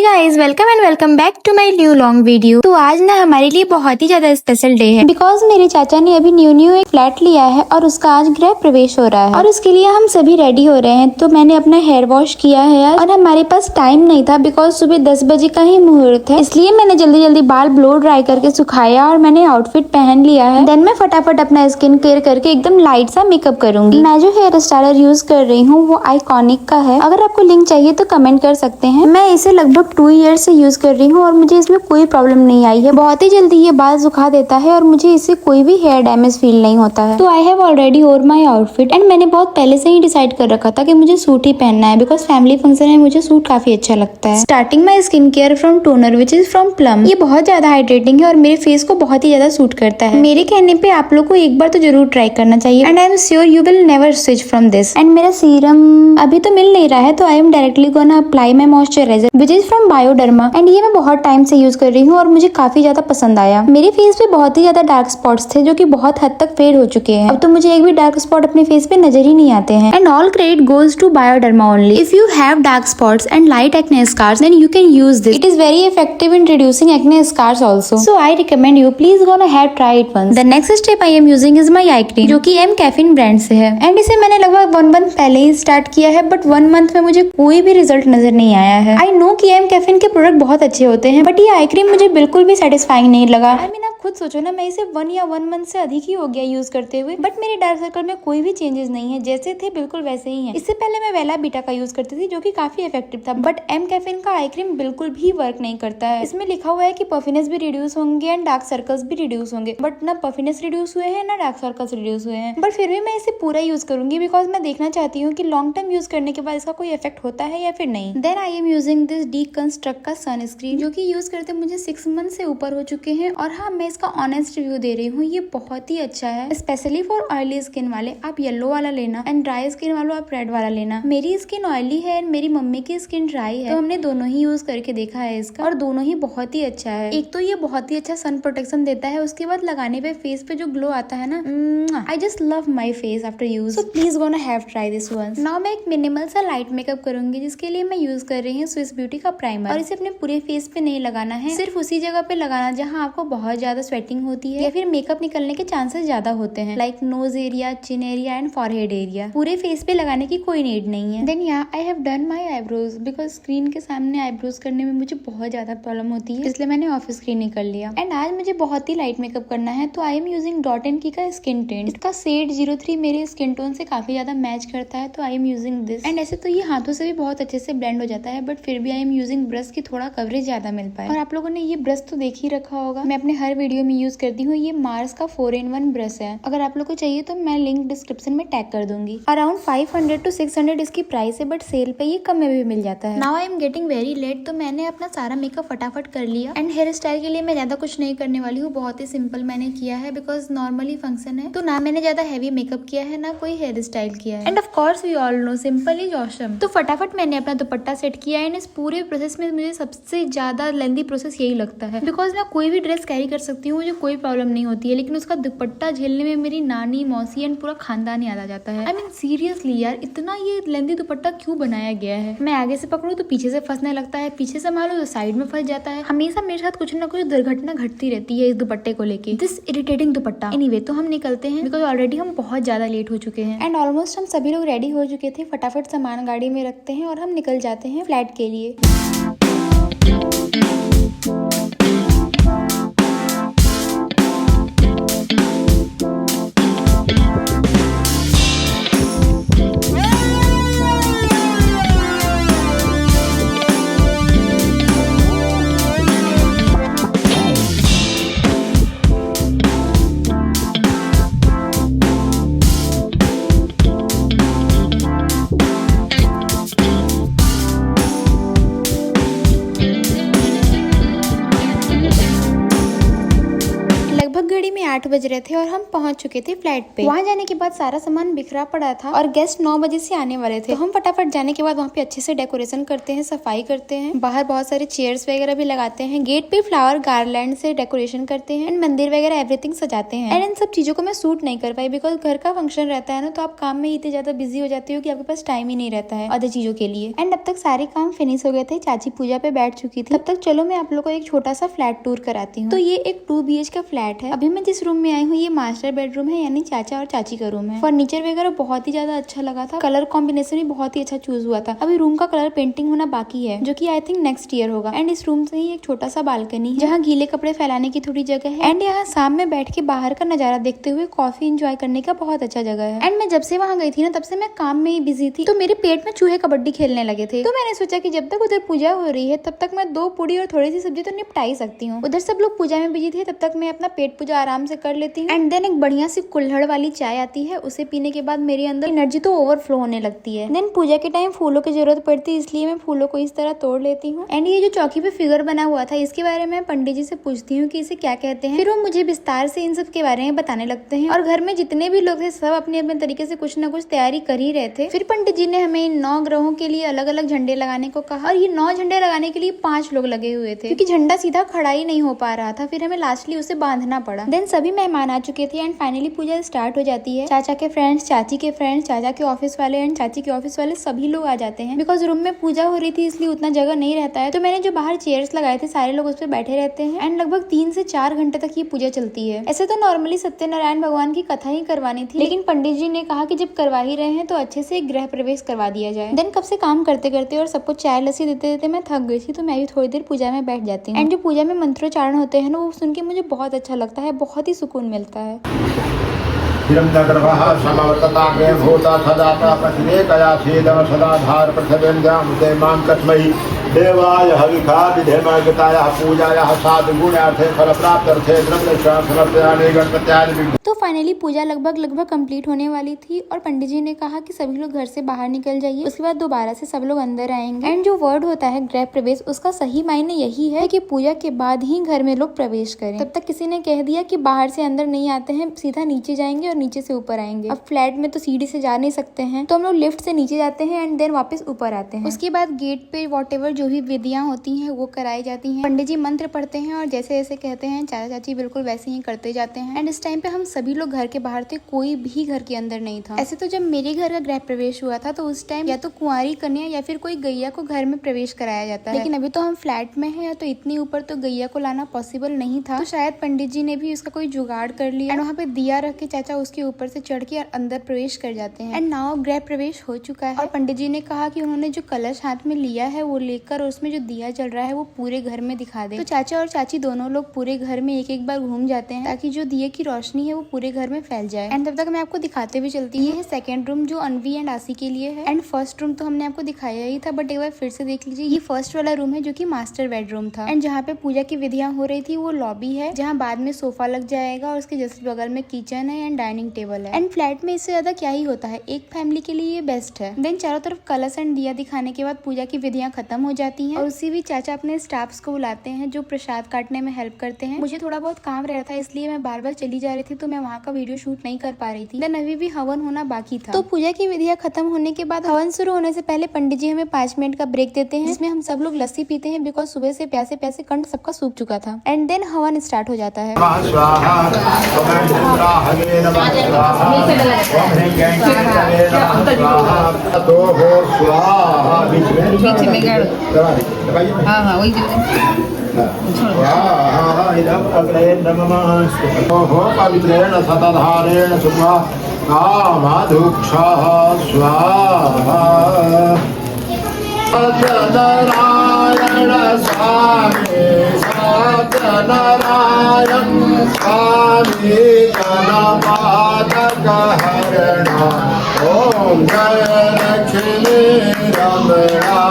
Guys welcome and welcome back to my new long video. तो आज ना हमारे लिए बहुत ही ज्यादा स्पेशल डे है बिकॉज मेरे चाचा ने अभी न्यू एक फ्लैट लिया है और उसका आज गृह प्रवेश हो रहा है और उसके लिए हम सभी रेडी हो रहे हैं। तो मैंने अपना हेयर वॉश किया है और हमारे पास टाइम नहीं था बिकॉज सुबह 10 बजे का ही मुहूर्त है, इसलिए मैंने जल्दी जल्दी बाल ब्लो ड्राई करके सुखाया और मैंने आउटफिट पहन लिया है। देन मैं फटाफट अपना स्किन केयर करके एकदम लाइट सा मेकअप करूंगी। मैं जो हेयर स्टाइलर यूज कर रही हूँ वो आइकॉनिक का है, अगर आपको लिंक चाहिए तो कमेंट कर सकते हैं। मैं इसे लगभग 2 ईयर से यूज कर रही हूँ और मुझे इसमें कोई प्रॉब्लम नहीं आई है। बहुत ही जल्दी ये बाल सुखा देता है और मुझे इससे कोई भी हेयर डैमेज फील नहीं होता है। तो I have already over my outfit and मैंने बहुत पहले से ही डिसाइड कर रखा था कि मुझे सूट ही पहनना है बिकॉज फैमिली फंक्शन में मुझे सूट काफी अच्छा लगता है। Starting my skin care from toner which is from plum. ये बहुत ज्यादा हाइड्रेटिंग है और मेरे फेस को बहुत ही ज्यादा सूट करता है। मेरे कहने पे आप लोग को एक बार तो जरूर ट्राई करना चाहिए and I am sure you will never switch from this. And मेरा सीरम अभी तो मिल नहीं रहा है तो I am directly gonna apply my moisturiser which is from Bioderma and ये मैं बहुत टाइम से यूज कर रही हूँ और मुझे काफी ज्यादा पसंद आया। मेरे फेस पे बहुत ही ज्यादा डार्क स्पॉट्स थे जो कि बहुत हद तक फेड हो चुके हैं। अब तो मुझे एक भी डार्क स्पॉट अपने फेस पे नजर ही नहीं आते हैं। And all credit goes to Bioderma only. If you have dark spots and light acne scars then you can use this. It is very effective in reducing acne scars also, so I recommend you please go have try it once. The next step I am using is my eye cream जो कि M caffeine brand से है and इसे मैंने लगभग 1 month पहले ही start किया है बट 1 मंथ में मुझे कोई भी रिजल्ट नजर नहीं आया है। आई नो कि एम कैफीन के प्रोडक्ट बहुत अच्छे होते हैं बट ये आई क्रीम मुझे बिल्कुल भी सेटिस्फाइंग नहीं लगा। आई मीन आप खुद सोचो ना, मैं इसे 1 मंथ से अधिक ही हो गया यूज करते हुए बट मेरे डार्क सर्कल में कोई भी चेंजेस नहीं है, जैसे थे बिल्कुल वैसे ही हैं। इससे पहले मैं वेला बीटा का यूज करती थी जो कि काफी इफेक्टिव था बट एम कैफीन का आई क्रीम बिल्कुल भी वर्क नहीं करता है। इसमें लिखा हुआ है कि पफिनेस भी रिड्यूस होंगे एंड डार्क सर्कल्स भी रिड्यूस होंगे बट ना पफिनेस रिड्यूस हुए हैं ना डार्क सर्कल्स रिड्यूस हुए हैं। बट फिर भी मैं इसे पूरा यूज करूंगी बिकॉज मैं देखना चाहती हूँ कि लॉन्ग टर्म यूज करने के बाद इसका कोई इफेक्ट होता है या फिर नहीं। Then I am using this Deconstruct का सनस्क्रीन जो कि यूज करते मुझे 6 मंथ से ऊपर हो चुके हैं और हाँ मैं इसका ऑनेस्ट रिव्यू दे रही हूँ, ये बहुत ही अच्छा है स्पेशली फॉर ऑयली स्किन वाले। आप येलो वाला लेना एंड ड्राई स्किन वालों आप रेड वाला लेना। मेरी स्किन ऑयली है एंड मेरी मम्मी की स्किन ड्राई है तो हमने दोनों ही यूज करके देखा है इसका और दोनों ही बहुत ही अच्छा है। एक तो ये बहुत ही अच्छा सन प्रोटेक्शन देता है, उसके बाद लगाने पे फेस पे जो ग्लो आता है ना, I just love my face after use, so please gonna have try this once. Now मैं एक मिनिमल सा लाइट मेकअप करूंगी जिसके लिए मैं यूज कर रही हूँ स्विस ब्यूटी का प्राइमर और इसे अपने पूरे फेस पे नहीं लगाना है, सिर्फ उसी जगह पे लगाना जहाँ आपको बहुत ज्यादा स्वेटिंग होती है या फिर मेकअप निकलने के चांसेस ज्यादा होते हैं like knows area, chin area and forehead area. पूरे फेस पे लगाने की कोई नीड नहीं है। देन या I have done my eyebrows because screen के सामने आईब्रोज करने में मुझे बहुत ज्यादा प्रॉब्लम होती है इसलिए मैंने ऑफ स्क्रीन ही कर लिया। एंड आज मुझे बहुत ही लाइट मेकअप करना है तो आई एम यूजिंग डॉट एंड की का स्किन टिंट। इसका शेड 03 मेरे स्किन टोन से काफी ज्यादा मैच करता है तो आई एम यूजिंग दिस। एंड ऐसे तो ये हाथों से भी बहुत अच्छे से ब्लेंड हो जाता है बट फिर भी आई एम यूजिंग ब्रश की थोड़ा कवरेज ज्यादा मिल पाए। और आप लोगों ने ये ब्रश तो देख ही रखा होगा, मैं अपने हर वीडियो में यूज करती हूँ। ये मार्स का 4-in-1 ब्रश है, अगर आप लोग को चाहिए तो मैं लिंक डिस्क्रिप्शन में टैग कर दूंगी। अराउंड 500 to 600 इसकी प्राइस है बट सेल पे ये कम में भी मिल जाता है। Now I am getting very late तो मैंने अपना सारा मेकअप फटाफट कर लिया एंड हेयर स्टाइल के लिए मैं ज्यादा कुछ नहीं करने वाली हूँ, बहुत ही सिंपल मैंने किया है बिकॉज नॉर्मली फंक्शन है तो ना मैंने ज्यादा हैवी मेकअप किया है ना कोई हेयर स्टाइल किया है and of course we all know simple is awesome. तो फटाफट मैंने अपना दुपट्टा सेट किया एंड इस पूरे प्रोसेस में मुझे सबसे ज्यादा लेंथी प्रोसेस यही लगता है बिकॉज मैं कोई भी ड्रेस कैरी कर सकती हूँ, मुझे कोई प्रॉब्लम नहीं होती है, लेकिन उसका दुपट्टा झेलने में मेरी नानी, मौसी एंड पूरा खानदान याद आ जाता है। आई मीन सीरियसली यार, इतना ये लेंथी दुपट्टा क्यों बनाया गया है? मैं आगे से पकड़ू तो पीछे से फंसने लगता है, पीछे से मारो तो साइड में फंस जाता है। हमेशा मेरे साथ कुछ ना कुछ दुर्घटना घटती रहती है इस दुपट्टे को लेके, दिस इरिटेटिंग दुपट्टा। एनीवे तो हम निकलते हैं बिकॉज ऑलरेडी हम बहुत ज्यादा लेट हो चुके हैं एंड ऑलमोस्ट हम सभी लोग रेडी हो चुके थे। फटाफट सामान गाड़ी में रखते हैं और हम निकल जाते हैं फ्लैट के लिए। घड़ी में 8 बज रहे थे और हम पहुंच चुके थे फ्लैट पे। वहाँ जाने के बाद सारा सामान बिखरा पड़ा था और गेस्ट 9 बजे से आने वाले थे, तो हम फटाफट जाने के बाद वहाँ पे अच्छे से डेकोरेशन करते हैं, सफाई करते हैं, बाहर बहुत सारे चेयर्स वगैरह भी लगाते हैं, गेट पे फ्लावर गार्लैंड से डेकोरेशन करते हैं, एंड मंदिर वगैरह एवरीथिंग सजाते हैं। एंड इन सब चीजों को मैं शूट नहीं कर पाई बिकॉज घर का फंक्शन रहता है ना, तो आप काम में इतने ज्यादा बिजी हो जाते हो कि आपके पास टाइम ही नहीं रहता है अदर चीजों के लिए। एंड अब तक सारे काम फिनिश हो गए थे, चाची पूजा पे बैठ चुकी थी। तब तक चलो मैं आप लोग को एक छोटा सा फ्लैट टूर कराती हूँ। तो ये एक 2 BH का फ्लैट है। अभी मैं जिस रूम में आई हूँ ये मास्टर बेडरूम है, यानी चाचा और चाची का रूम है। फर्नीचर वगैरह बहुत ही ज्यादा अच्छा लगा था, कलर कॉम्बिनेशन भी बहुत ही अच्छा चूज हुआ था। अभी रूम का कलर पेंटिंग होना बाकी है जो कि आई थिंक नेक्स्ट ईयर होगा। एंड इस रूम से ही एक छोटा सा बालकनी है जहाँ गीले कपड़े फैलाने की थोड़ी जगह है। एंड यहाँ शाम में बैठ के बाहर का नजारा देखते हुए कॉफी एंजॉय करने का बहुत अच्छा जगह है। एंड मैं जब से वहाँ गई थी ना तब से मैं काम में ही बिजी थी, तो मेरे पेट में चूहे कबड्डी खेलने लगे थे। तो मैंने सोचा कि जब तक उधर पूजा हो रही है तब तक मैं 2 पूड़ी और थोड़ी सी सब्जी तो निपटा ही सकती हूँ। उधर सब लोग पूजा में बिजी थे, तब तक मैं अपना पेट पूजा आराम से कर लेती हूँ। एंड देन एक बढ़िया सी कुल्हड़ वाली चाय आती है, उसे पीने के बाद मेरे अंदर एनर्जी तो ओवरफ्लो होने लगती है। देन पूजा के टाइम फूलों की जरूरत पड़ती है, इसलिए मैं फूलों को इस तरह तोड़ लेती हूँ। एंड ये जो चौकी पे फिगर बना हुआ था इसके बारे में पंडित जी से पूछती हूँ कि इसे क्या कहते हैं। फिर वो मुझे विस्तार से इन सब के बारे में बताने लगते हैं। और घर में जितने भी लोग थे सब अपने अपने तरीके से कुछ न कुछ तैयारी कर ही रहे थे। फिर पंडित जी ने हमें इन 9 ग्रहों के लिए अलग अलग झंडे लगाने को कहा, और ये 9 झंडे लगाने के लिए 5 लोग लगे हुए थे क्योंकि झंडा सीधा खड़ा ही नहीं हो पा रहा था। फिर हमें लास्टली उसे बांधना पड़ा। देन सभी मेहमान आ चुके थे एंड फाइनली पूजा स्टार्ट हो जाती है। चाचा के फ्रेंड्स, चाची के फ्रेंड्स, चाचा के ऑफिस वाले एंड चाची के ऑफिस वाले सभी लोग आ जाते हैं। बिकॉज रूम में पूजा हो रही थी इसलिए उतना जगह नहीं रहता है, तो मैंने जो बाहर चेयर्स लगाए थे सारे लोग उस पर बैठे रहते हैं। एंड लगभग 3 से 4 घंटे तक ये पूजा चलती है। ऐसे तो नॉर्मली सत्यनारायण भगवान की कथा ही करवानी थी, लेकिन पंडित जी ने कहा कि जब करवा ही रहे हैं तो अच्छे से गृह प्रवेश करवा दिया जाए। देन कब से काम करते करते और सबको चाय लस्सी देते देते मैं थक गई थी, तो मैं भी थोड़ी देर पूजा में बैठ जाती हूँ। एंड जो पूजा में मंत्रोच्चारण होते हैं ना वो सुन के मुझे बहुत अच्छा लगता है, बहुत ही सुकून मिलता है। हिरण्यगर्भः समवर्तताग्रे भूता सदाता प्रतिरेकया छेदम सदाधार पृथ्वीन्द्रां ते मां तस्मै देवाय हविखा विधेमगताय पूजायाः साधुगुणार्थे फलप्राप्त्यर्थे द्रव्यदानं समर्पयामि गणपत्यादि। तो फाइनली पूजा लगभग कंप्लीट होने वाली थी और पंडित जी ने कहा कि सभी लोग घर से बाहर निकल जाइए, उसके बाद दोबारा से सब लोग अंदर आएंगे। एंड जो वर्ड होता है गृह प्रवेश, उसका सही मायने यही है कि पूजा के बाद ही घर में लोग प्रवेश करें। तब तक किसी ने कह दिया कि बाहर से अंदर नहीं आते हैं, सीधा नीचे जाएंगे और नीचे से ऊपर आएंगे। अब फ्लैट में तो सीढ़ी से जा नहीं सकते हैं, तो हम लोग लिफ्ट से नीचे जाते हैं एंड देन वापस ऊपर आते हैं। उसके बाद गेट पे वॉटेवर जो भी विधियां होती हैं वो कराई जाती हैं। पंडित जी मंत्र पढ़ते हैं और जैसे जैसे कहते हैं चाचा चाची बिल्कुल वैसे ही करते जाते हैं। एंड इस टाइम पे हम सभी लोग घर के बाहर थे, कोई भी घर के अंदर नहीं था। ऐसे तो जब मेरे घर का गृह प्रवेश हुआ था तो उस टाइम या तो कुंवारी कन्या या फिर कोई गैया को घर में प्रवेश कराया जाता है, लेकिन अभी तो हम फ्लैट में हैं तो इतनी ऊपर तो गैया को लाना पॉसिबल नहीं था। तो शायद पंडित जी ने भी उसका कोई जुगाड़ कर लिया एंड वहाँ पे दिया रख के चाचा उसके ऊपर से चढ़ के और अंदर प्रवेश कर जाते हैं। एंड नाउ गृह प्रवेश हो चुका है और पंडित जी ने कहा कि उन्होंने जो कलश हाथ में लिया है वो लेकर और उसमें जो दिया जल रहा है वो पूरे घर में दिखा दे। तो चाचा और चाची दोनों लोग पूरे घर में एक बार घूम जाते हैं ताकि जो दिए की रोशनी है वो पूरे घर में फैल जाए। एंड तब तक मैं आपको दिखाते हुए चलती हूँ। ये है सेकंड रूम जो अनवी एंड आसी के लिए है। एंड फर्स्ट रूम तो हमने आपको दिखाया ही था, बट एक बार फिर से देख लीजिए। ये फर्स्ट वाला रूम है जो कि मास्टर बेडरूम था। एंड जहाँ पे पूजा की विधियां हो रही थी वो लॉबी है, जहाँ बाद में सोफा लग जाएगा और उसके जस्ट बगल में किचन है एंड डाइनिंग टेबल है। एंड फ्लैट में इससे ज्यादा क्या ही होता है, एक फैमिली के लिए ये बेस्ट है। देन चारों तरफ कलश एंड दिया दिखाने के बाद पूजा की विधियां खत्म हो जाती हैं और उसी भी चाचा अपने स्टाफ्स को बुलाते हैं जो प्रसाद काटने में हेल्प करते हैं। मुझे थोड़ा बहुत काम रह रहा था इसलिए मैं बार बार चली जा रही थी, तो मैं वहाँ का वीडियो शूट नहीं कर पा रही थी। देन अभी भी हवन होना बाकी था। तो पूजा की विधियां खत्म होने के बाद हवन शुरू होने से पहले पंडित जी हमें 5 मिनट का ब्रेक देते हैं, जिसमें हम सब लोग लस्सी पीते हैं बिकॉज सुबह से प्यासे प्यासे कंठ सबका सूख चुका था। एंड देन हवन स्टार्ट हो जाता है। पवित्रेण सतधारेण सुखा कामधुक्षा स्वाहा। सत्यनारायण स्वामी सत्यनारायण स्वामी गणपादक हरण ओम जय लक्ष्मी रमणा।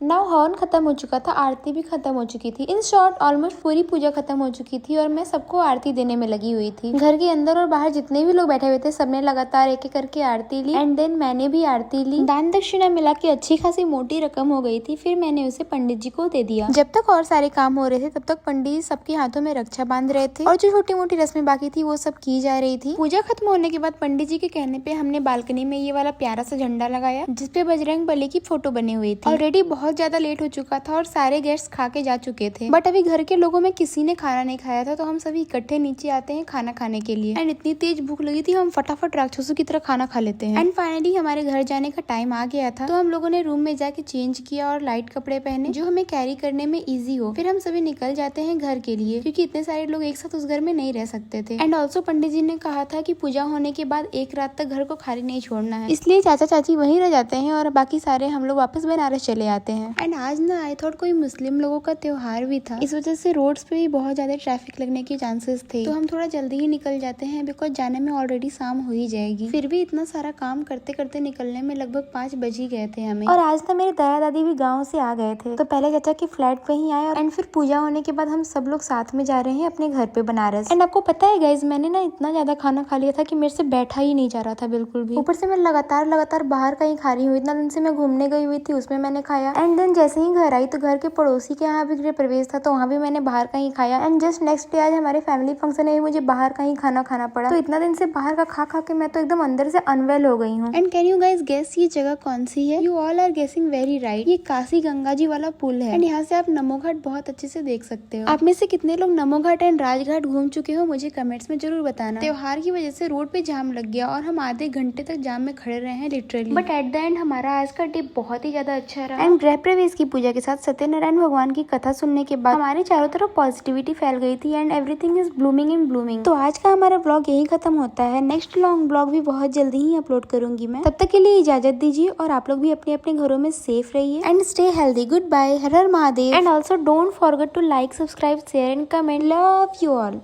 नाउ हवन खत्म हो चुका था, आरती भी खत्म हो चुकी थी। इन शॉर्ट ऑलमोस्ट पूरी पूजा खत्म हो चुकी थी और मैं सबको आरती देने में लगी हुई थी। घर के अंदर और बाहर जितने भी लोग बैठे हुए थे सबने लगातार एक एक करके आरती ली एंड देन मैंने भी आरती ली। दान दक्षिणा मिला के अच्छी खासी मोटी रकम हो गई थी। फिर मैंने उसे पंडित जी को दे दिया। जब तक और सारे काम हो रहे थे तब तक पंडित जी सबके हाथों में रक्षा बांध रहे थे और जो छोटी मोटी रस्में बाकी थी वो सब की जा रही थी। पूजा खत्म होने के बाद पंडित जी के कहने पे हमने बालकनी में ये वाला प्यारा सा झंडा लगाया जिसपे बजरंग बली की फोटो बनी हुई थी। ऑलरेडी बहुत ज्यादा लेट हो चुका था और सारे गेस्ट खा के जा चुके थे, बट अभी घर के लोगों में किसी ने खाना नहीं खाया था, तो हम सभी इकट्ठे नीचे आते हैं खाना खाने के लिए। एंड इतनी तेज भूख लगी थी हम फटाफट राक्षसों की तरह खाना खा लेते हैं। एंड फाइनली हमारे घर जाने का टाइम आ गया था, तो हम लोगों ने रूम में जाके चेंज किया और लाइट कपड़े पहने जो हमें कैरी करने में इजी हो। फिर हम सभी निकल जाते हैं घर के लिए क्योंकि इतने सारे लोग एक साथ उस घर में नहीं रह सकते थे। एंड ऑल्सो पंडित जी ने कहा था कि पूजा होने के बाद एक रात तक घर को खाली नहीं छोड़ना है, इसलिए चाचा चाची वहीं रह जाते हैं और बाकी सारे हम लोग वापस बनारस चले आते हैं। एंड आज ना आई थॉट कोई मुस्लिम लोगों का त्योहार भी था, इस वजह से रोड्स पे भी बहुत ज्यादा ट्रैफिक लगने के चांसेस थे, तो हम थोड़ा जल्दी ही निकल जाते हैं बिकॉज जाने में ऑलरेडी शाम हो ही जाएगी। फिर भी इतना सारा काम करते करते निकलने में लगभग 5 बज ही गए थे हमें। और आज ना मेरे दादा दादी भी गाँव से आ गए थे, तो पहले चाचा के फ्लैट पे ही आए एंड फिर पूजा होने के बाद हम सब लोग साथ में जा रहे हैं अपने घर पे बनारस। एंड आपको पता है गाइज, मैंने ना इतना ज्यादा खाना खा लिया था कि मेरे से बैठा ही नहीं जा रहा था बिल्कुल भी। ऊपर से मैं लगातार बाहर का ही खा रही हूँ। इतना दिन से मैं घूमने गई हुई थी, उसमें मैंने खाया। एंड देन जैसे ही घर आई तो घर के पड़ोसी के यहाँ भी गृह प्रवेश था, तो वहाँ भी मैंने बाहर का ही खाया। एंड जस्ट नेक्स्ट डे आज हमारे फैमिली फंक्शन है, मुझे बाहर का ही खाना खाना पड़ा। तो इतना दिन से बाहर का खा खा के मैं तो एकदम अंदर से अनवेल हो गई हूँ। And can you guys guess ये जगह कौन सी है? You all are guessing very right, ये काशी गंगा जी वाला पुल है। एंड यहाँ से आप नमो घाट बहुत अच्छे से देख सकते हो। आप में से कितने लोग नमो घाट एंड राजघाट घूम चुके हो मुझे कमेंट्स में जरूर बताना। त्योहार की वजह से रोड पे जाम लग गया और हम आधे घंटे तक जाम में खड़े रहे हैं literally, but at the end हमारा आज का डे बहुत ही ज्यादा अच्छा रहा। एंड गृह प्रवेश की पूजा के साथ सत्यनारायण भगवान की कथा सुनने के बाद हमारे चारों तरफ पॉजिटिविटी फैल गई थी and everything is blooming in blooming. तो आज का हमारा ब्लॉग यही खत्म होता है। नेक्स्ट लॉन्ग ब्लॉग भी बहुत जल्दी ही अपलोड करूंगी मैं। तब तक के लिए इजाजत दीजिए और आप लोग भी अपने अपने घरों में सेफ रहिए and stay healthy. Good bye, हर हर Mahadev. And also don't forget to like, subscribe, share and comment. Love you all.